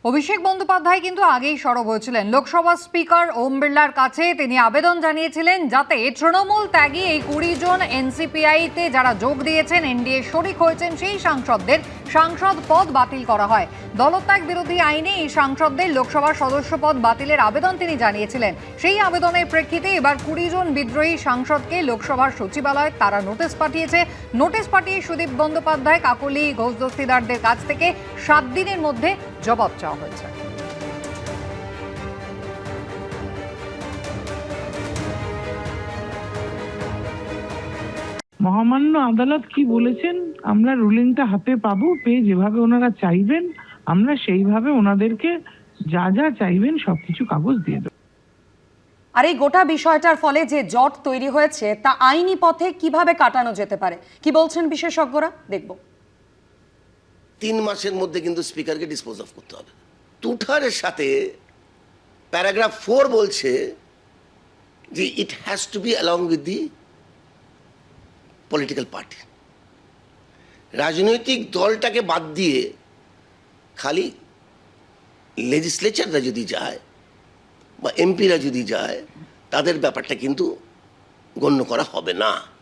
অভিষেক বন্দ্যোপাধ্যায় কিন্তু আগেই সরব হয়েছিলেন লোকসভা স্পিকার ওম বিড়লার কাছে। তিনি আবেদন জানিয়েছিলেন যাতে তৃণমূল ত্যাগী এই 20 জন এনসিপিআইতে যারা যোগ দিয়েছেন, এনডিএ শরিক হয়েছেন, সেই সাংসদদের সাংসদ পদ বাতিল করা হয়। দলত্যাগ বিরোধী আইনে এই সাংসদদের লোকসভার সদস্য পদ বাতিলের আবেদন তিনি জানিয়েছিলেন। সেই আবেদনের প্রেক্ষিতে এবার 20 জন বিদ্রোহী সাংসদকে লোকসভার সচিবালয়ে তারা নোটিশ পাঠিয়েছে। নোটিশ পাঠিয়ে সুদীপ বন্দ্যোপাধ্যায়, কাকলি ঘোষ দস্তিদারদের কাছ থেকে 7 দিনের মধ্যে জবাব চাওয়া হয়েছে। মহামান্য আদালত কি বলেছেন আমরা রুলিংটা হাতে পাবো, পেয়ে যেভাবে ওনারা চাইবেন আমরা সেইভাবে ওনাদেরকে যা যা চাইবেন সবকিছু কাগজ দিয়ে দেবো। আর এই গোটা বিষয়টার ফলে যে জট তৈরি হয়েছে তা আইনি পথে কিভাবে কাটানো যেতে পারে, কি বলছেন বিশেষজ্ঞরা, দেখব। 3 মাসের মধ্যে কিন্তু স্পিকারকে ডিসপোজ অফ করতে হবে। টুঠারের সাথে প্যারাগ্রাফ 4 বলছে যে it has to be along with the political party. রাজনৈতিক দলটাকে বাদ দিয়ে খালি লেজিসলেচাররা যদি যায় বা এমপিরা যদি যায় তাদের ব্যাপারটা কিন্তু গণ্য করা হবে না।